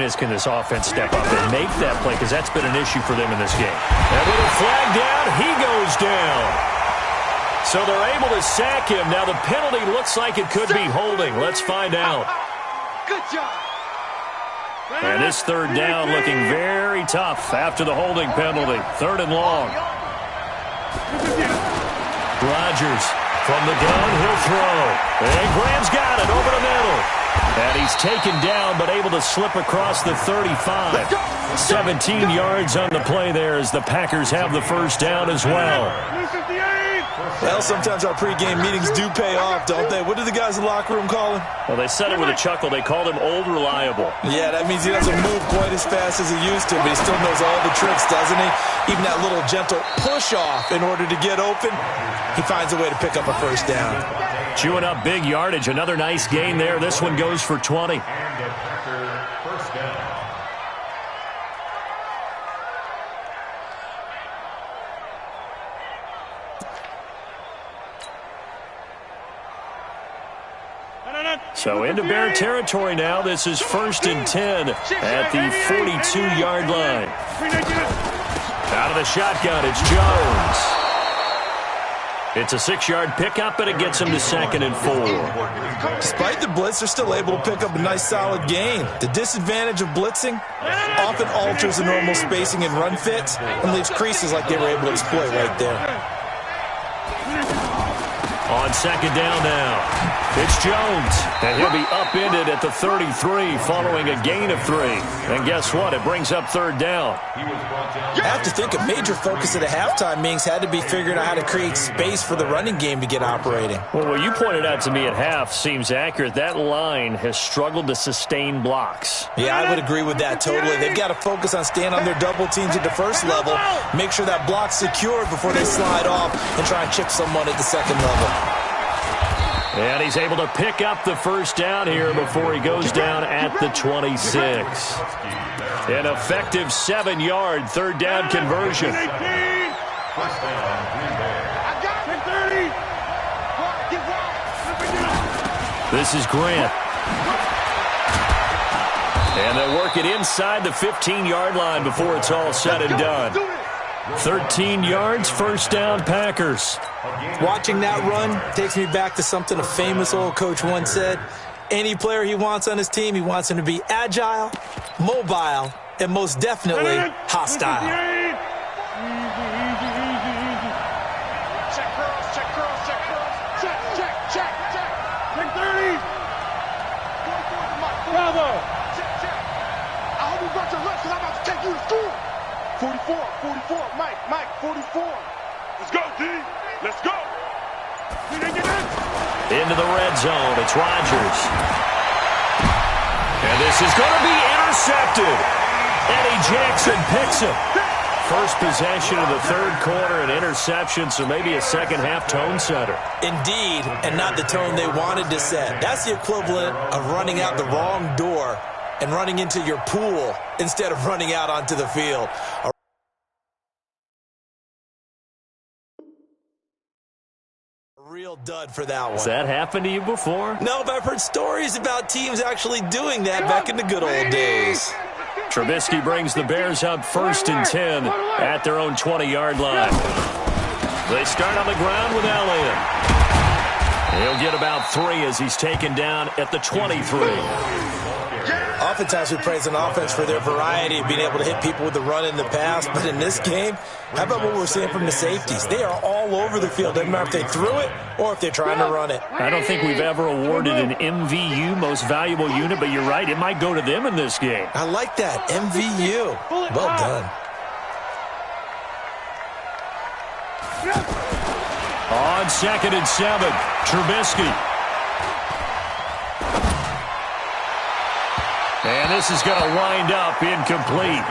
is, can this offense step up and make that play, because that's been an issue for them in this game. And with a flag down, he goes down. So they're able to sack him. Now the penalty looks like it could be holding. Let's find out. Good job. And this third down looking very tough after the holding penalty. 3rd and long. Rodgers from the gun, he'll throw. And Graham's got it over the middle. And he's taken down but able to slip across the 35. 17 yards on the play there as the Packers have the first down as well. Well, sometimes our pregame meetings do pay off, don't they? What do the guys in the locker room call him? Well, they said it with a chuckle. They called him Old Reliable. Yeah, that means he doesn't move quite as fast as he used to, but he still knows all the tricks, doesn't he? Even that little gentle push-off in order to get open, he finds a way to pick up a first down. Chewing up big yardage. Another nice gain there. This one goes for 20. So into Bear territory now. This is 1st and 10 at the 42-yard line. Out of the shotgun, it's Jones. It's a 6-yard pickup, and it gets him to 2nd and 4. Despite the blitz, they're still able to pick up a nice, solid gain. The disadvantage of blitzing often alters the normal spacing and run fits and leaves creases like they were able to exploit right there. On 2nd down now, it's Jones, and he'll be upended at the 33 following a gain of 3. And guess what? It brings up 3rd down. I have to think a major focus at a halftime meetings had to be figuring out how to create space for the running game to get operating. Well, what you pointed out to me at half seems accurate. That line has struggled to sustain blocks. Yeah, I would agree with that totally. They've got to focus on staying on their double teams at the first level, make sure that block's secured before they slide off and try and chip someone at the second level. And he's able to pick up the first down here before he goes down at the 26. An effective 7-yard 3rd down conversion. This is Grant. And they'll work it inside the 15-yard line before it's all said and done. 13 yards, 1st down, Packers. Watching that run takes me back to something a famous old coach once said. Any player he wants on his team, he wants him to be agile, mobile, and most definitely hostile. Check curls, check curls, check curls. Check, check, check, check. Check 30. Bravo. Check, check. I hope you brought your lunch because I'm about to take you to school. 44, 44, Mike, 44. Let's go, D. Let's go. Into the red zone. It's Rodgers. And this is going to be intercepted. Eddie Jackson picks him. First possession of the 3rd quarter, an interception, so maybe a second-half tone setter. Indeed, and not the tone they wanted to set. That's the equivalent of running out the wrong door and running into your pool instead of running out onto the field. Real dud for that one. Has that happened to you before? No, but I've heard stories about teams actually doing that back in the good old days. Trubisky brings the Bears up 1st and 10 at their own 20-yard line. They start on the ground with Elliott. He'll get about 3 as he's taken down at the 23. Oftentimes we praise an offense for their variety of being able to hit people with the run in the pass, but in this game, how about what we're seeing from the safeties? They are all over the field. Doesn't matter if they threw it or if they're trying to run it. I don't think we've ever awarded an MVU, most valuable unit, but you're right, it might go to them in this game. I like that, MVU. Well done. On 2nd and 7, Trubisky. And this is going to wind up incomplete.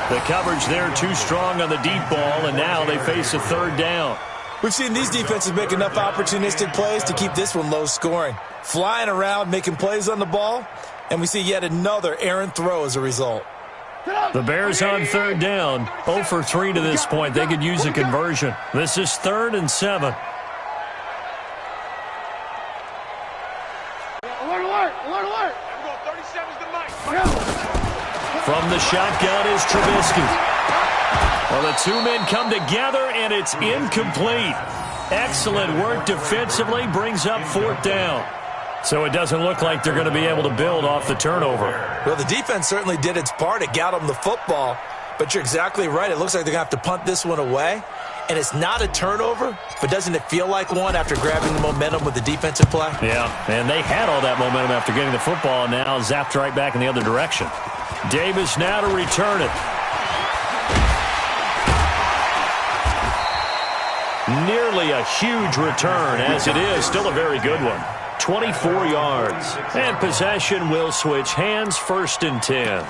The coverage there too strong on the deep ball, and now they face a 3rd down. We've seen these defenses make enough opportunistic plays to keep this one low scoring. Flying around, making plays on the ball, and we see yet another errant throw as a result. The Bears on 3rd down, 0 for 3 to this point. They could use a conversion. This is 3rd and 7. Alert, alert, alert, alert. 37's the mic. From the shotgun is Trubisky. Well, the two men come together, and it's incomplete. Excellent work defensively, brings up 4th down. So it doesn't look like they're going to be able to build off the turnover. Well, the defense certainly did its part. It got them the football. But you're exactly right. It looks like they're going to have to punt this one away. And it's not a turnover, but doesn't it feel like one after grabbing the momentum with the defensive play? Yeah, and they had all that momentum after getting the football, and now zapped right back in the other direction. Davis now to return it. Nearly a huge return, as it is still a very good one. 24 yards. And possession will switch hands, 1st and 10.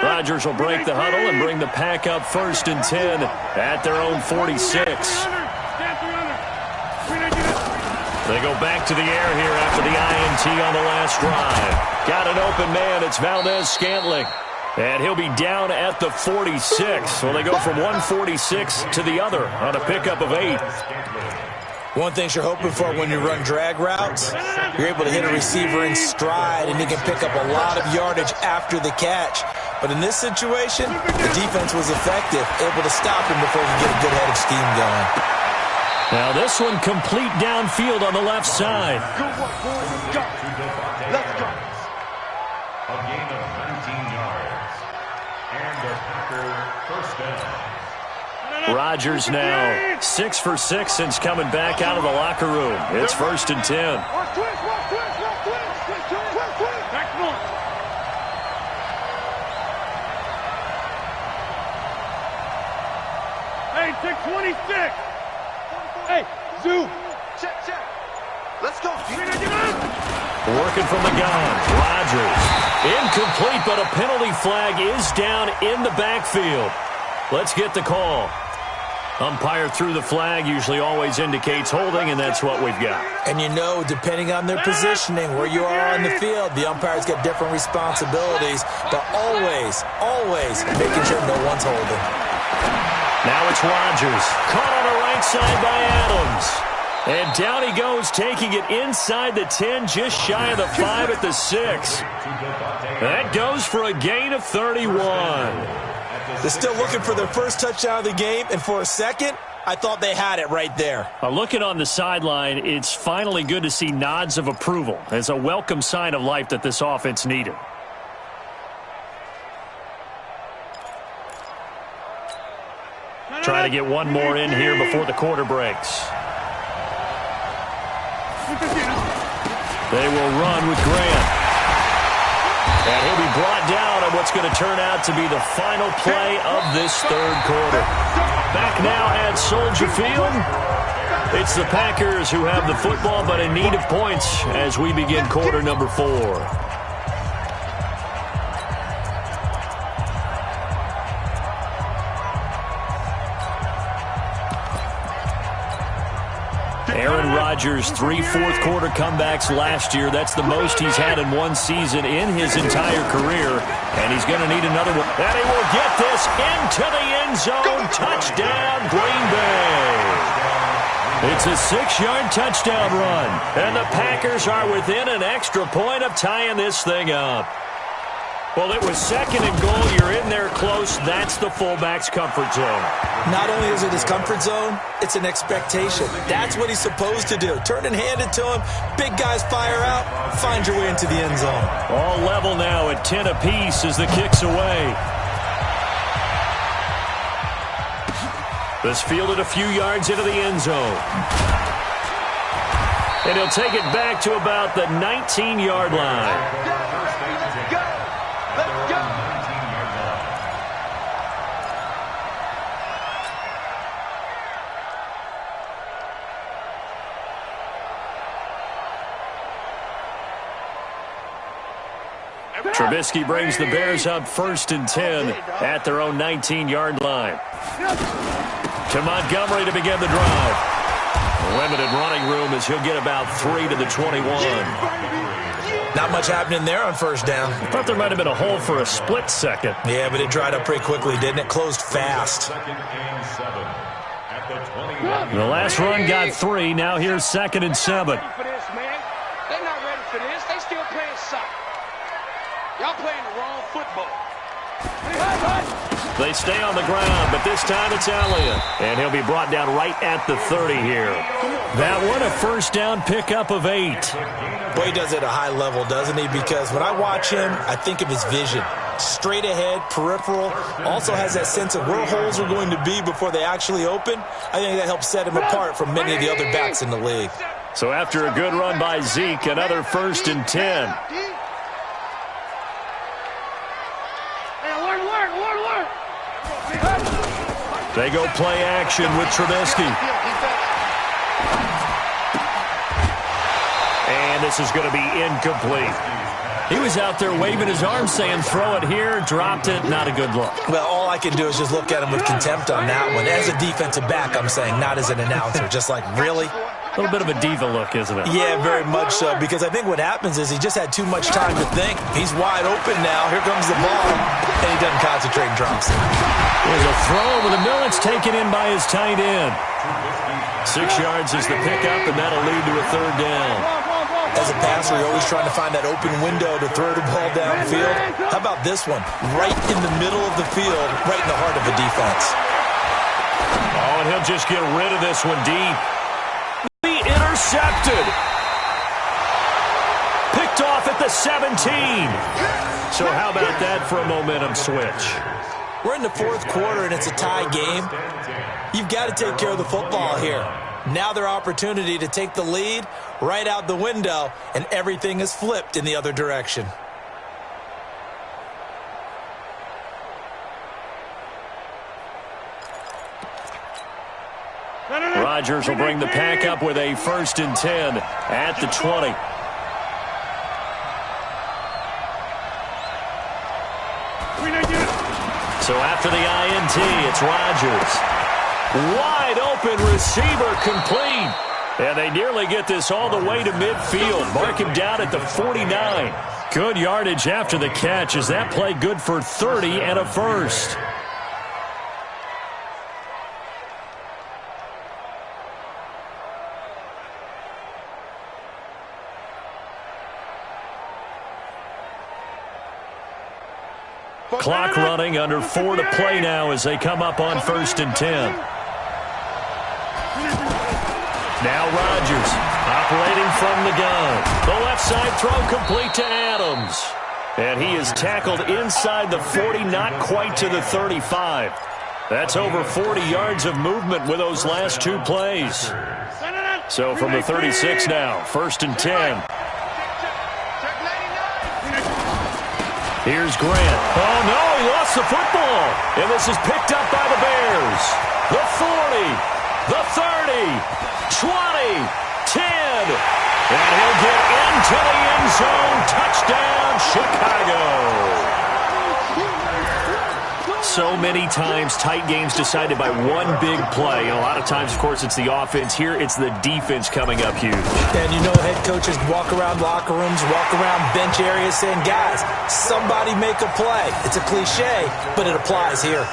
Rodgers will break the huddle and bring the pack up 1st and 10 at their own 46. They go back to the air here after the INT on the last drive. Got an open man. It's Valdez-Scantling. And he'll be down at the 46. Well, they go from 146 to the other on a pickup of 8. One thing you're hoping for when you run drag routes, you're able to hit a receiver in stride, and he can pick up a lot of yardage after the catch. But in this situation, the defense was effective, able to stop him before he could get a good head of steam going. Now this one complete downfield on the left side. Good work, boys. Go. Let's go. A gain of 19 yards. And the Packer 1st down. Rodgers now 6 for 6 since coming back out of the locker room. It's 1st and 10. Hey, 626. Hey, Zoo. Check. Let's go. Working from the gun. Rodgers. Incomplete, but a penalty flag is down in the backfield. Let's get the call. Umpire threw the flag, usually always indicates holding, and that's what we've got. And you know, depending on their positioning, where you are on the field, the umpires get different responsibilities, but always making sure no one's holding. Now it's Rodgers, caught on the right side by Adams. And down he goes, taking it inside the 10, just shy of the 5 at the 6. That goes for a gain of 31. They're still looking for their first touchdown of the game, and for a second, I thought they had it right there. Looking on the sideline, it's finally good to see nods of approval. It's a welcome sign of life that this offense needed. Try to get one more in here before the quarter breaks. They will run with Grant. And he'll be brought down on what's going to turn out to be the final play of this 3rd quarter. Back now at Soldier Field. It's the Packers who have the football, but in need of points as we begin quarter number 4. Aaron Rodgers, 3 fourth-quarter comebacks last year. That's the most he's had in one season in his entire career. And he's going to need another one. And he will get this into the end zone. Touchdown, Green Bay. It's a 6-yard touchdown run. And the Packers are within an extra point of tying this thing up. Well, it was 2nd and goal. You're in there close. That's the fullback's comfort zone. Not only is it his comfort zone, it's an expectation. That's what he's supposed to do. Turn and hand it to him. Big guys fire out. Find your way into the end zone. All level now at 10 apiece as the kick's away. This fielded a few yards into the end zone. And he'll take it back to about the 19-yard line. Trubisky brings the Bears up 1st and 10 at their own 19-yard line. To Montgomery to begin the drive. Limited running room as he'll get about 3 to the 21. Not much happening there on 1st down. I thought there might have been a hole for a split second. Yeah, but it dried up pretty quickly, didn't it? Closed fast. The last run got 3. Now here's 2nd and 7. They're not ready for this. They still playing soccer. Y'all playing the wrong football. They stay on the ground, but this time it's Elliott. And he'll be brought down right at the 30 here. That one, a first down pickup of 8. Boy, he does it at a high level, doesn't he? Because when I watch him, I think of his vision. Straight ahead, peripheral, also has that sense of where holes are going to be before they actually open. I think that helps set him apart from many of the other backs in the league. So after a good run by Zeke, another 1st and 10. They go play action with Trubisky. And this is going to be incomplete. He was out there waving his arms saying, throw it here, dropped it, not a good look. Well, all I can do is just look at him with contempt on that one. As a defensive back, I'm saying, not as an announcer. Just like, really? A little bit of a diva look, isn't it? Yeah, very much so, because I think what happens is he just had too much time to think. He's wide open now. Here comes the ball, and he doesn't concentrate and drops it. There's a throw over the middle. It's taken in by his tight end. 6 yards is the pickup, and that'll lead to a 3rd down. As a passer, you're always trying to find that open window to throw the ball downfield. How about this one? Right in the middle of the field, right in the heart of the defense. Oh, and he'll just get rid of this one deep. Intercepted. Picked off at the 17. So how about that for a momentum switch? We're in the 4th quarter, and it's a tie game. You've got to take care of the football here. Now their opportunity to take the lead right out the window, and everything is flipped in the other direction. Rodgers will bring the pack up with a 1st and 10 at the 20. So after the INT, it's Rodgers. Wide open receiver complete. And they nearly get this all the way to midfield. Mark him down at the 49. Good yardage after the catch. Is that play good for 30 and a 1st? Clock running, under 4 to play now as they come up on 1st and 10. Now Rodgers operating from the gun. The left side throw complete to Adams. And he is tackled inside the 40, not quite to the 35. That's over 40 yards of movement with those last 2 plays. So from the 36 now, 1st and 10. Here's Grant. Oh, no, he lost the football. And this is picked up by the Bears. The 40, the 30, 20, 10. And he'll get into the end zone. Touchdown, Chicago. So many times, tight games decided by one big play. And a lot of times, of course, it's the offense. Here, it's the defense coming up huge. And you know, head coaches walk around locker rooms, walk around bench areas saying, guys, somebody make a play. It's a cliche, but it applies here.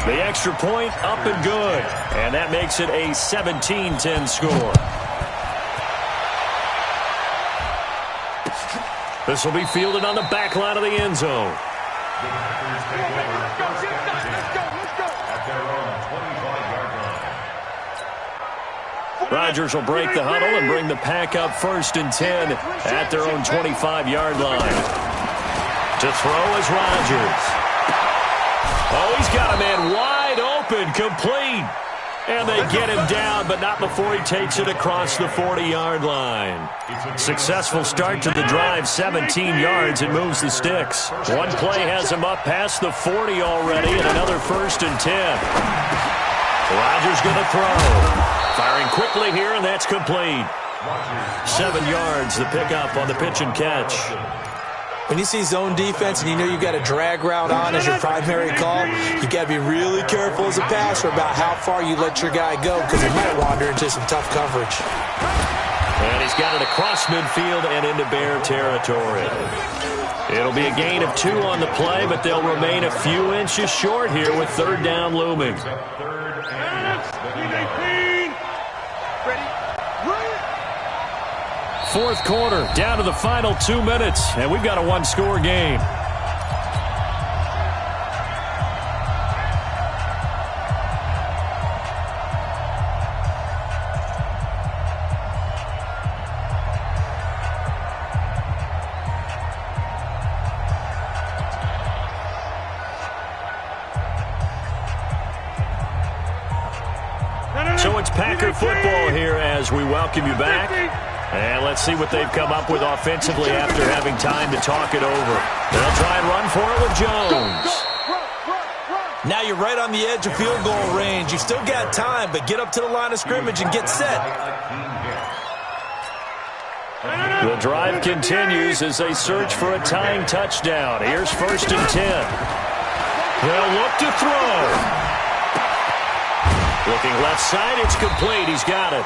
The extra point up and good. And that makes it a 17-10 score. This will be fielded on the back line of the end zone. Rodgers will break the huddle and bring the pack up 1st and 10 at their own 25-yard line. To throw is Rodgers. Oh, he's got a man wide open, complete. And they get him down, but not before he takes it across the 40-yard line. Successful start to the drive, 17 yards. It moves the sticks. One play has him up past the 40 already, and another 1st and 10. Rodgers going to throw. Firing quickly here, and that's complete. 7 yards, the pickup on the pitch and catch. When you see zone defense and you know you've got a drag route on as your primary call, you got to be really careful as a passer about how far you let your guy go because he might wander into some tough coverage. And he's got it across midfield and into Bear territory. It'll be a gain of 2 on the play, but they'll remain a few inches short here with 3rd down looming. Fourth quarter, down to the final 2 minutes, and we've got a 1-score game. it's Packer football here as we welcome you back. And let's see what they've come up with offensively after having time to talk it over. They'll try and run for it with Jones. Now you're right on the edge of field goal range. You've still got time, but get up to the line of scrimmage and get set. The drive continues as they search for a tying touchdown. Here's 1st and 10. They'll look to throw. Looking left side, it's complete. He's got it.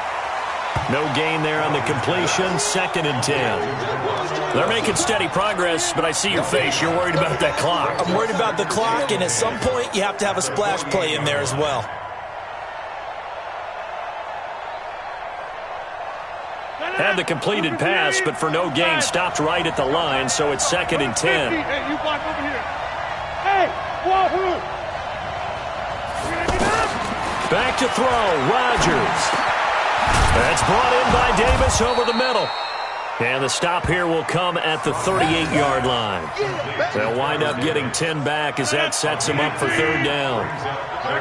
No gain there on the completion. 2nd and 10. They're making steady progress, but I see your face. You're worried about that clock. I'm worried about the clock, and at some point, you have to have a splash play in there as well. Had the completed pass, but for no gain, stopped right at the line, so it's 2nd and 10. Hey, you block over here. Hey, wahoo! Back to throw, Rodgers. That's brought in by Davis over the middle. And the stop here will come at the 38-yard line. They'll wind up getting 10 back as that sets them up for 3rd down.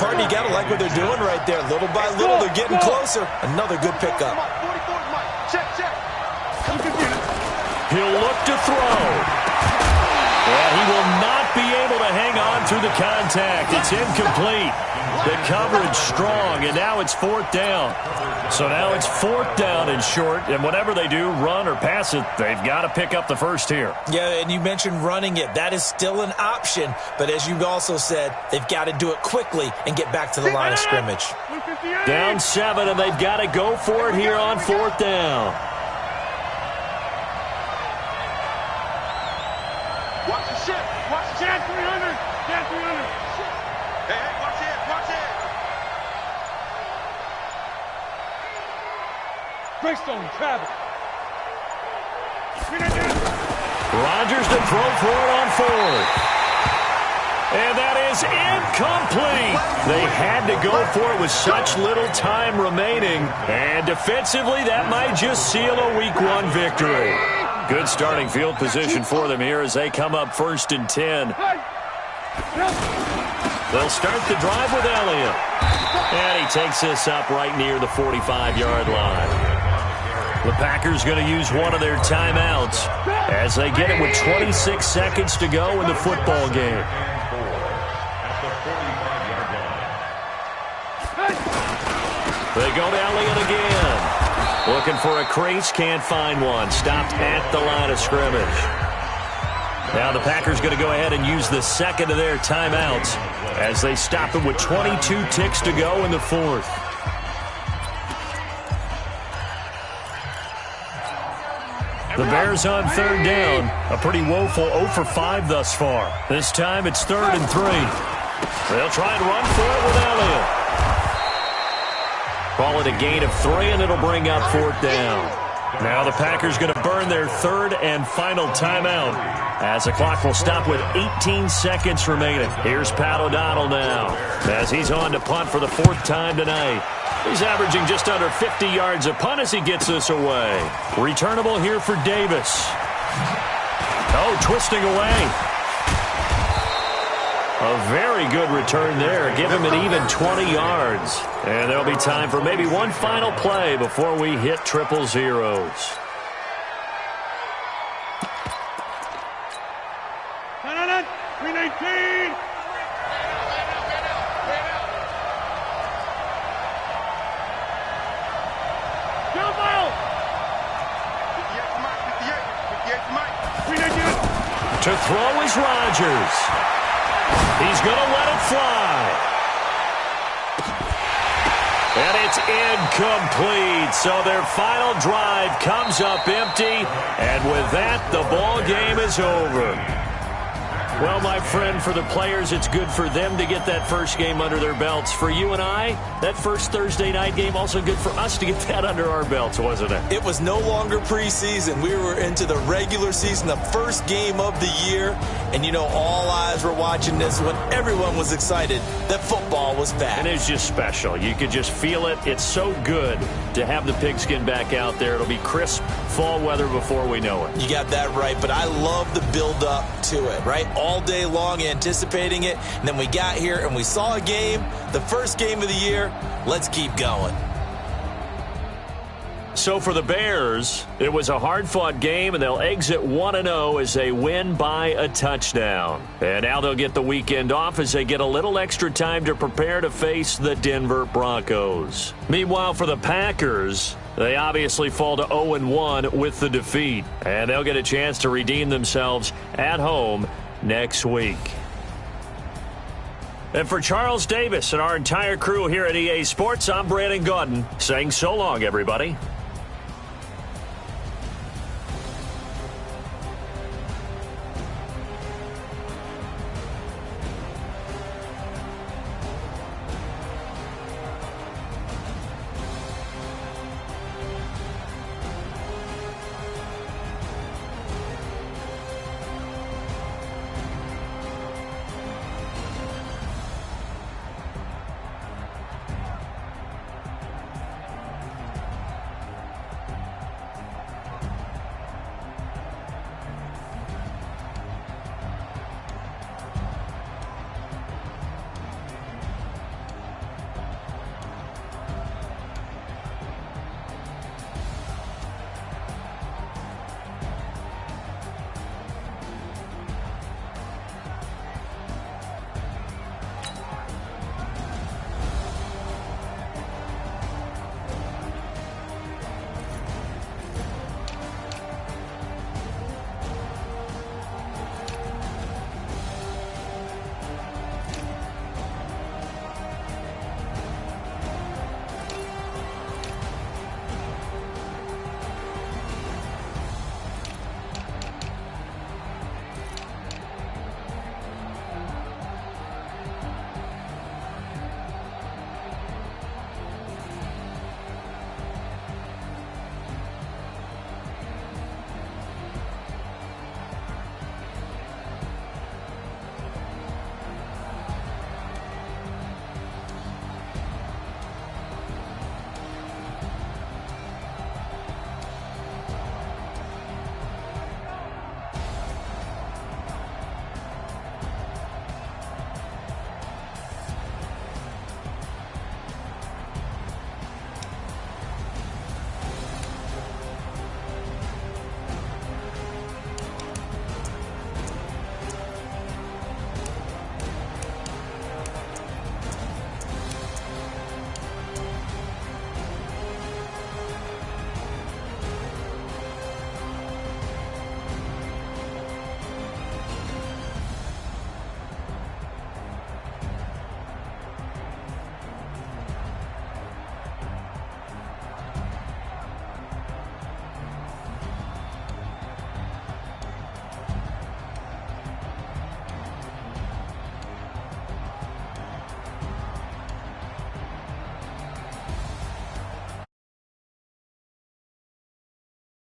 Pardon, you got to like what they're doing right there. Little by little, they're getting closer. Another good pickup. He'll look to throw. Well, he will not be able to hang on through the contact. It's incomplete. The coverage strong, and now it's 4th down. So now it's 4th down and short, and whatever they do, run or pass it, they've got to pick up the first here. Yeah, and you mentioned running it. That is still an option, but as you also said, they've got to do it quickly and get back to the line of scrimmage. Down 7, and they've got to go for it here on 4th down. Watch the shit. Watch the shit. 300. Jan 300. Hey, watch it. Watch it. Greystone, Travis. Rodgers to throw for it on 4th. And that is incomplete. They had to go for it with such little time remaining. And defensively, that might just seal a Week 1 victory. Good starting field position for them here as they come up 1st and 10. They'll start the drive with Elliott. And he takes this up right near the 45-yard line. The Packers going to use one of their timeouts as they get it with 26 seconds to go in the football game. They go to Elliott again. Looking for a crease, can't find one. Stopped at the line of scrimmage. Now the Packers going to go ahead and use the second of their timeouts as they stop it with 22 ticks to go in the 4th. The Bears on 3rd down. A pretty woeful 0 for 5 thus far. This time it's 3rd and 3. They'll try and run for it with Elliott. Call it a gain of 3, and it'll bring up 4th down. Now the Packers going to burn their 3rd and final timeout as the clock will stop with 18 seconds remaining. Here's Pat O'Donnell now as he's on to punt for the 4th time tonight. He's averaging just under 50 yards a punt as he gets this away. Returnable here for Davis. Oh, twisting away. A very good return there. Give him an even 20 yards. And there'll be time for maybe one final play before we hit triple zeros. To throw is Rodgers. He's going to let it fly. And it's incomplete. So their final drive comes up empty. And with that, the ball game is over. Well, my friend, for the players, it's good for them to get that first game under their belts. For you and I, that first Thursday night game, also good for us to get that under our belts, wasn't it? It was no longer preseason. We were into the regular season, the first game of the year. And, you know, all eyes were watching this when everyone was excited that football was back. And it's just special. You could just feel it. It's so good to have the pigskin back out there. It'll be crisp fall weather before we know it. You got that right, but I love the build-up to it, right? All day long anticipating it, and then we got here and we saw a game, the first game of the year. Let's keep going. So for the Bears, it was a hard-fought game, and they'll exit 1-0 as they win by a touchdown. And now they'll get the weekend off as they get a little extra time to prepare to face the Denver Broncos. Meanwhile, for the Packers, they obviously fall to 0-1 with the defeat, and they'll get a chance to redeem themselves at home next week. And for Charles Davis and our entire crew here at EA Sports, I'm Brandon Gaudin saying so long, everybody.